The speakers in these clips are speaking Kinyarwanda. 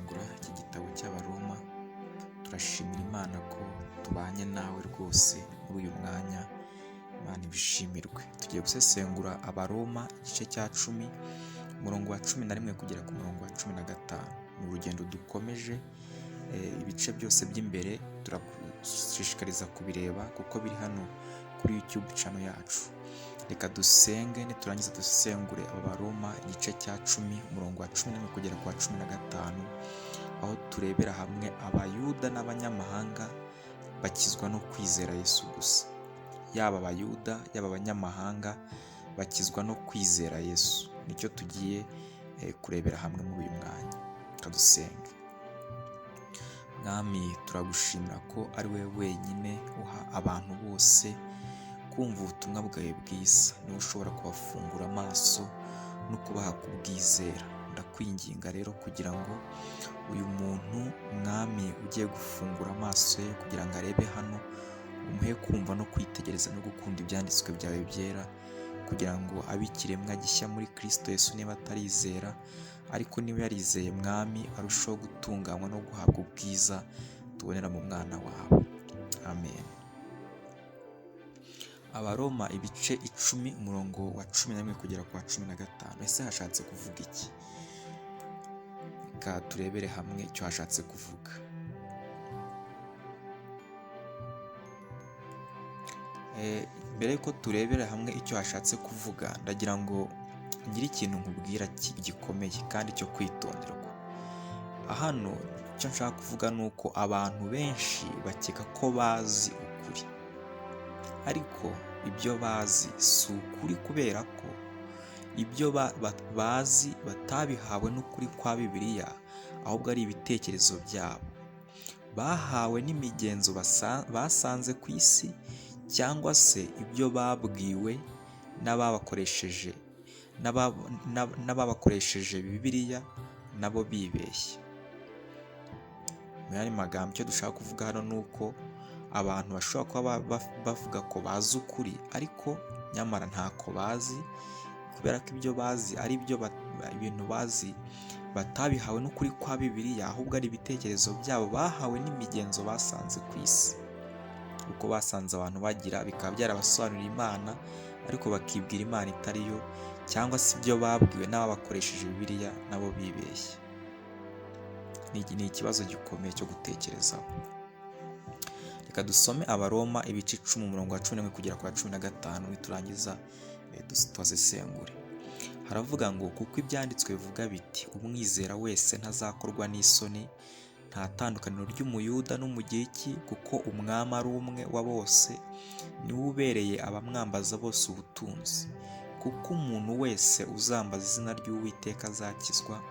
dusesengura iki gitabo cy'Abaroma, turashimira Imana ko tubanye nawe rwose muri uyu mwanya. Imana ibishimirwe. Tugiye gusesengura Abaroma igice cya 10 umurongo wa 11 kugera ku murongo wa 15. Ni urugendo dukomeje, ibice byose by'imbere turagushishikariza kubireba kuko biri hano kuri YouTube channel yacu. Reka dusenge, niturangiza dusesengure Abaroma igice cya 10 umurongo wa 11 kugera ku wa 15, aho turebera hamwe abayuda n'abanyamahanga bakizwa no kwizera Yesu gusa. Yaba abayuda yaba abanyamahanga bakizwa no kwizera Yesu. Nicyo tugiye kurebera hamwe muri uyu mwanya. Kadusenge. Mwami, turagushimira ko ari wowe wenyine uha abantu bose kumva ubutumwa bwawe bwiza. Niwe ushobora kubafungura amaso no kubaha kubwizera. Ndakwinginga rero kugira ngo uyu muntu mwami ugiye gufungura amaso ye kugira ngo arebe hano, umuhe kumva no kwitegereza no gukunda ibyanditswe byawe byera, kugira ngo abe ikiremwa gishya muri Kristo Yesu niba atarizera, ariko niba yarizeye mwami arushaho gutunganywa no guhabwa ubwiza tubonera mu mwana wawe. Amen. Abaroma ibice 10 umurongo wa 11 kugera ku wa 15. Ese hashatse kuvuga iki? Reka turebere hamwe icyo hashatse kuvuga. Mbere yuko turebera hamwe icyo hashatse kuvuga, ndagira ngo ngire ikintu nkubwira gikomeye kandi cyo kwitonderwa. Hano icyo nshaka kuvuga ni uko abantu benshi bakeka ko bazi ukuri, ariko ibyo bazi si ukuri, kubera ko ibyo bazi batabihawe n'ukuri kwa Bibiliya, ahubwo ari ibitekerezo byabo bahawe n'imigenzo basanze ku isi, cyangwa se ibyo babwiwe n'ababakoresheje Bibiliya nabo bibeshye. Mu yandi magambo, icyo dushaka kuvuga hano ni uko abantu bashobora kuba bavuga ko bazi ukuri, ariko nyamara ntako bazi, kubera ko ibyo bazi ari ibintu bazi batabihawe n'ukuri kwa Bibiliya, ahubwo ari ibitekerezo byabo bahawe n'imigenzo basanze ku isi. Uko basanze abantu bagira bikaba byarabasobanurira Imana, ariko bakibwira Imana itari yo, cyangwa se ibyo babwiwe n'ababakoresheje Bibiliya nabo bibeshye. Ni ikibazo gikomeye cyo gutekerezaho. Reka dusome Abaroma ibice 10 umurongo wa 11 kugera ku wa 15, niturangiza twasesengure. Haravuga ngo kuko ibyanditswe bivuga biti, umwizera wese ntazakorwa n'isoni, nta tandukaniro ry'umuyuda n'umugiriki, kuko umwami ari umwe wa bose, niwe ubereye abamwambaza bose ubutunzi. Kuko umuntu wese uzambaza izina ry'Uwiteka azakizwa.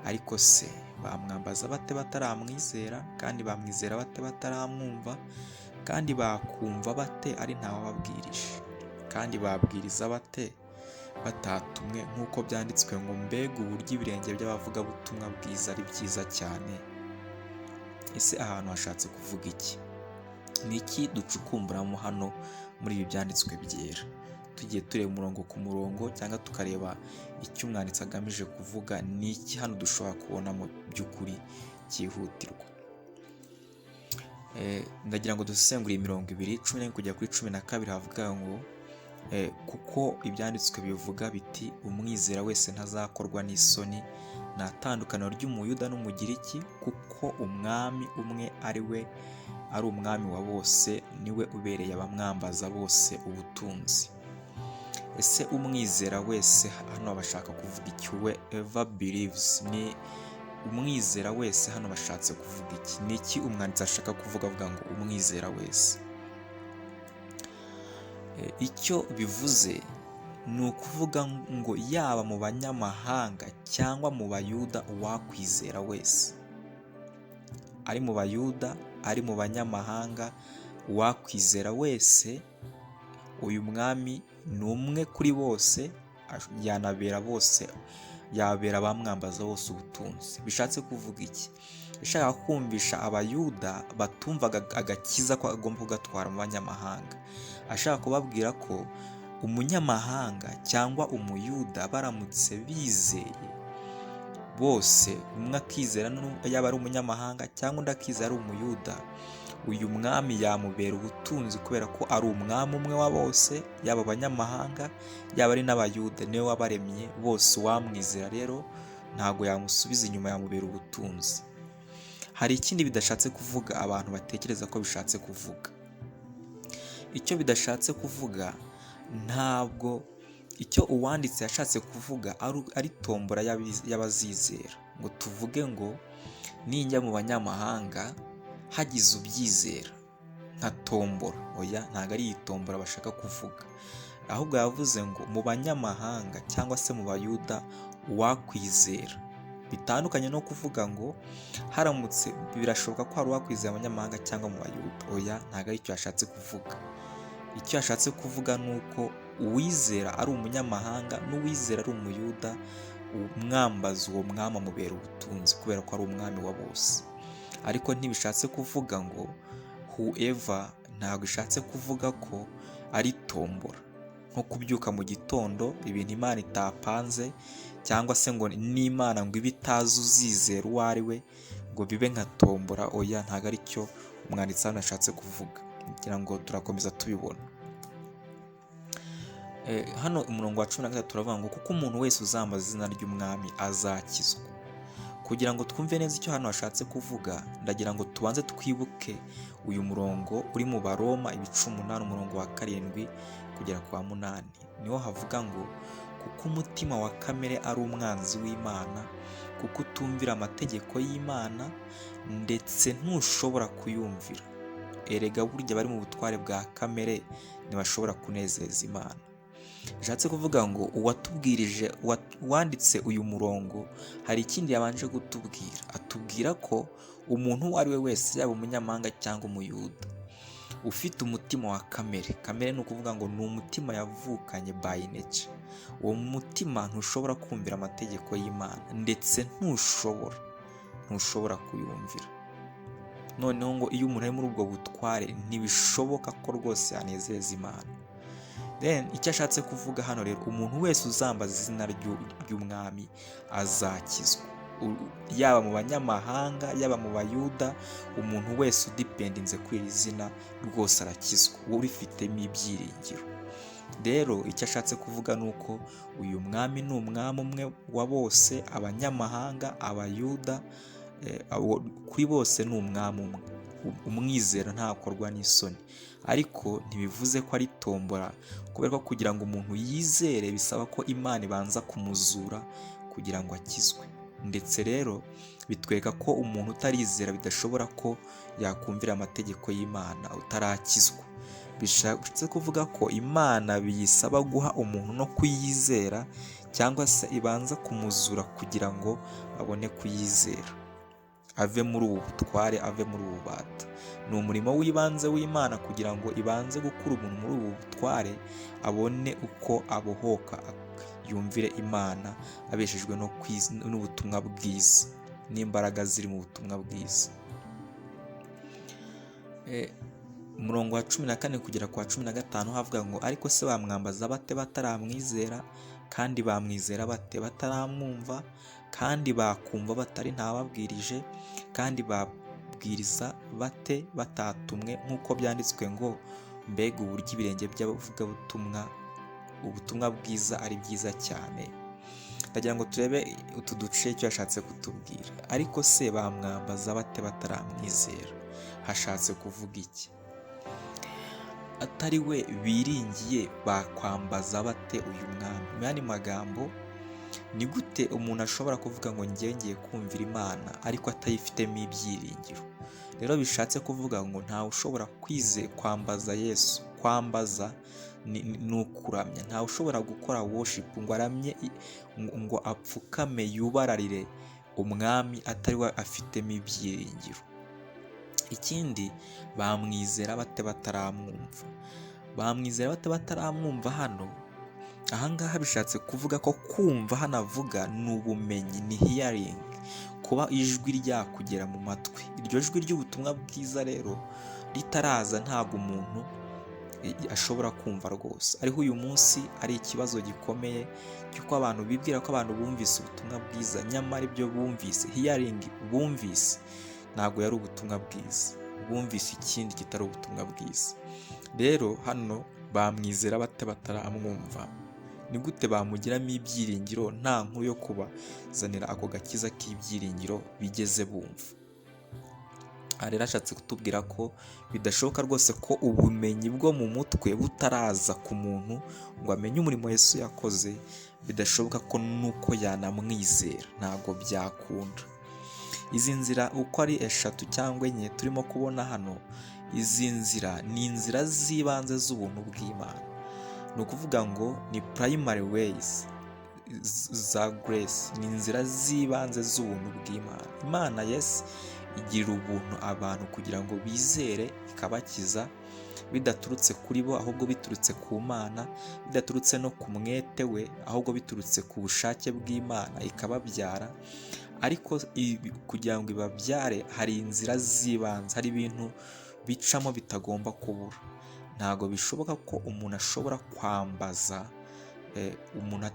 Ariko se bamwambaza bate bataramwizera? Kandi bamwizera bate bataramwumva? Kandi bakumva bate ari ntawababwirije? Kandi babwiriza bate batatumwe? Nk'uko byanditswe ngo, mbega uburyo ibirenge by'abavugabutumwa bwiza ari byiza cyane. Ese ahantu hashatse kuvuga iki? Ni iki ducukumburamo hano muri ibi byanditswe byera? Tugiye tureba umurongo ku murongo, cyangwa tukareba icyo umwanditsi agamije kuvuga, ni iki hano dushobora kubonamo by'ukuri cyihutirwa. Ndagira ngo dusesengure imirongo 2 11 kujya kuri 12. Havuga ngo kuko ibyanditswe bivuga biti, umwizera wese ntazakorwa n'isoni, nta tandukaniro ry'umuyuda n'umugiriki, kuko umwami umwe ari umwami wa bose, niwe ubereye abamwambaza bose ubutunzi. Ese umwizera wese hano bashaka kuvuga iki? Whoever believes. Ni umwizera wese hano bashatse kuvuga iki? Ni iki umwanditsi ashaka kuvuga avuga ngo umwizera wese? Icyo bivuze ni ukuvuga ngo yaba mu banyamahanga cyangwa mu bayuda, uwakwizera wese. Ari mu bayuda, ari mu banyamahanga, uwakwizera wese, uyu mwami ni umwe kuri bose, yanabera bose, yabera abamwambaza bose ubutunzi. Bishatse kuvuga iki? Bishaka kumvisha abayuda batumvaga agakiza ko agomba kugatwara mu banyamahanga. Ashaka kubabwira ko umunyamahanga cyangwa umuyuda baramutse bizeye bose umwe akizera yaba ari umunyamahanga cyangwa undi akizera ari umuyuda, uyu mwami yamubera ubutunzi kubera ko ari umwami umwe wa bose, yaba abanyamahanga yaba ari n'abayuda, niwe wabaremye bose. Uwamwizera rero ntabwo yamusubiza inyuma, yamubera ubutunzi. Hari ikindi bidashatse kuvuga abantu batekereza ko bishatse kuvuga. Icyo bidashatse kuvuga, ntabwo icyo uwanditse yashatse kuvuga ari tombora y'abazizera, ngo tuvuge ngo ninjya mu banyamahanga hagize ubyizera nka tombora. Oya, ntabwo ari iyi tombora bashaka kuvuga, ahubwo yavuze ngo mu banyamahanga cyangwa se mu bayuda uwakwizera. Bitandukanye no kuvuga ngo haramutse birashoboka ko hari uwakwizera abanyamahanga cyangwa mu bayuda. Oya, ntabwo ari icyo yashatse kuvuga. Icyo yashatse kuvuga ni uko uwizera ari umunyamahanga n'uwizera ari umuyuda, umwambaza uwo mwami amubera ubutunzi kubera ko ari umwami wa bose. Ariko ntibishatse kuvuga ngo whoever, ntabwo ishatse kuvuga ko ari tombora, nko kubyuka mu gitondo ibintu Imana itapanze, cyangwa se ngo n'Imana ngo ibe itazi uzizera uwo ari we ngo bibe nka tombora. Oya, ntabwo ari cyo umwanditsi hano yashatse kuvuga, kugira ngo turakomeza tubibona. Hano umurongo wa 13 turavuga ngo kuko umuntu wese uzambaza izina ry'umwami azakizwa. Kugira ngo twumve neza icyo hano hashatse kuvuga, ndagira ngo tubanze twibuke uyu murongo uri mu Baroma 8 umurongo wa 7 kugera ku wa 8. Niho havuga ngo kuko umutima wa kamere ari umwanzi w'Imana, kuko utumvira amategeko y'Imana ndetse ntushobora kuyumvira. Erega burya bari mu butware bwa kamere ntibashobora kunezeza Imana. Bishatse kuvuga ngo uwanditse uyu murongo hari ikindi yabanje kutubwira. Atubwira ko umuntu uwo ari we wese, yaba umunyamahanga cyangwa umuyuda, ufite umutima wa kamere. Kamere ni ukuvuga ngo ni umutima yavukanye by nature. Uwo mutima ntushobora kumvira amategeko y'Imana ndetse ntushobora kuyumvira. Noneho ngo iyo umuntu ari muri ubwo butware ntibishoboka ko rwose yanezeza Imana. Then icyo ashatse kuvuga hano rero, umuntu wese uzambaza izina ry'umwami azakizwa. Yaba mu banyamahanga yaba mu bayuda, umuntu wese udipendinze kuri iri zina rwose arakizwa, urifitemo ibyiringiro. Rero icyo ashatse kuvuga ni uko uyu mwami ni umwami umwe wa bose, abanyamahanga, abayuda, kuri bose ni umwami umwe. Umwizera ntakorwa n'isoni. Ariko ntibivuze ko ari tombora, kubera ko kugira ngo umuntu yizere bisaba ko Imana ibanza kumuzura kugira ngo akizwe. Ndetse rero bitwereka ko umuntu utarizera bidashoboka ko yakumvira amategeko y'Imana utarakizwa. Bishatse kuvuga ko Imana biyisaba guha umuntu no kuyizera, cyangwa se ibanza kumuzura kugira ngo abone kuyizera, ave muri ubu butware, ave muri ubu bubata. Ni umurimo w'ibanze w'Imana kugira ngo ibanze gukura umuntu muri ubu butware, abone uko abohoka, yumvire Imana, abeshejwe n'ubutumwa bwiza n'imbaraga ziri mu butumwa bwiza. Umurongo wa 14 kugera ku wa 15 havuga ngo ariko se bamwambaza bate bataramwizera? Kandi bamwizera bate bataramwumva? Kandi bakumva batari ntababwirije? Kandi babwiriza bate batatumwe? Nk'uko byanditswe ngo mbega uburyo ibirenge by'abavugabutumwa ubutumwa bwiza ari byiza cyane. Ndagira ngo turebe utu duce icyo yashatse kutubwira. Ariko se bamwambaza bate bataramwizera? Hashatse kuvuga iki? Atari we biringiye bakwambaza bate uyu mwami? Mu yandi magambo, ni gute umuntu ashobora kuvuga ngo ngiye kumvira Imana ariko atayifitemo ibyiringiro? Rero bishatse kuvuga ngo ntawe ushobora kwambaza Yesu. Kwambaza ni ukuramya. Ntawe ushobora gukora worship ngo aramye, ngo apfukame yubararire umwami atari we afitemo ibyiringiro. Ikindi, bamwizera bate bataramwumva? Bamwizera bate bataramwumva hano? Ahangaha bishatse kuvuga ko kumva hano avuga ni ubumenyi, ni hearing, kuba ijwi ryakugera mu matwi. Iryo jwi ry'ubutumwa bwiza rero ritaraza, ntabwo umuntu ashobora kumva rwose. Ariho uyu munsi ari ikibazo gikomeye cy'uko abantu bibwira ko abantu bumvise ubutumwa bwiza, nyamara ibyo bumvise, hearing, bumvise ntabwo yari ubutumwa bwiza, bumvise ikindi kitari ubutumwa bwiza. Rero hano bamwizera bate bataramwumva? Ni gute bamugiramo ibyiringiro nta nkuru yo kubazanira ako gakiza k'ibyiringiro bigeze bumva? Aha rero ashatse kutubwira ko bidashoboka rwose ko ubumenyi bwo mu mutwe butaraza ku muntu ngo amenye umurimo Yesu yakoze, bidashoboka ko nuko yanamwizera, ntabwo byakunda. Izi nzira uko ari eshatu cyangwa enye turimo kubona hano, izi nzira ni inzira z'ibanze z'ubuntu bw'Imana. Ni ukuvuga ngo ni primary ways za grace, ni inzira z'ibanze z'ubuntu bw'Imana. Imana Yesu igirira ubuntu abantu kugira ngo bizere ikabakiza, bidaturutse kuri bo ahubwo biturutse ku Mana, bidaturutse no ku mwete we ahubwo biturutse ku bushake bw'Imana ikababyara. Ariko kugira ngo ibabyare hari inzira z'ibanze, hari ibintu bicamo bitagomba kubura. Ntabwo bishoboka ko umuntu ashobora kwambaza umuntu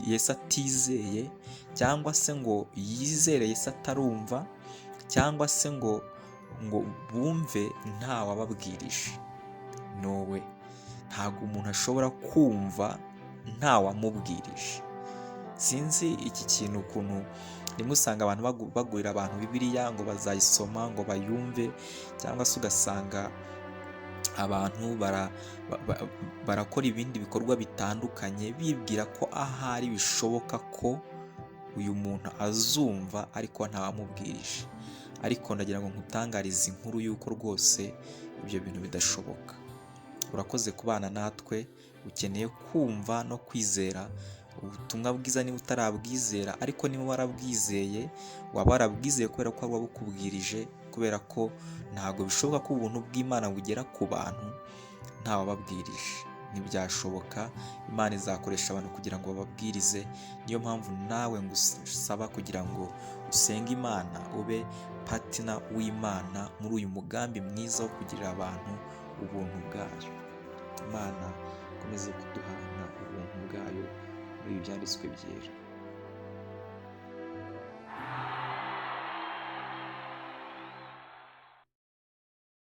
Yesu atizeye, cyangwa se ngo yizere Yesu atarumva, cyangwa se ngo bumve ntawababwirije. Nowe, ntabwo umuntu ashobora kumva ntawamubwirije. Sinzi iki kintu ukuntu rimwe usanga abantu bagurira abantu Bibiliya ngo bazayisoma ngo bayumve, cyangwa se ugasanga abantu barakora ibindi bikorwa bitandukanye bibwira ko ahari bishoboka ko uyu muntu azumva ariko ntawamubwirije. Ariko ndagira ngo nkutangarize inkuru y'uko rwose ibyo bintu bidashoboka. Urakoze kubana natwe, ukeneye kumva no kwizera ubutumwa bwiza niba utarabwizera, ariko niba warabwizeye, waba warabwizeye kubera ko wabukubwirije, kubera ko ntabwo bishoboka ko ubuntu bw'Imana bugera ku bantu ntawababwirije. Ntibyashoboka. Imana izakoresha abantu kugira ngo bababwirize. Niyo mpamvu nawe ngusaba kugira ngo usenge Imana, ube patina w'Imana muri uyu mugambi mwiza wo kugirira abantu ubuntu bwayo. Imana ikomeze kuduhana ubuntu bwayo muri ibi byanditswe byera.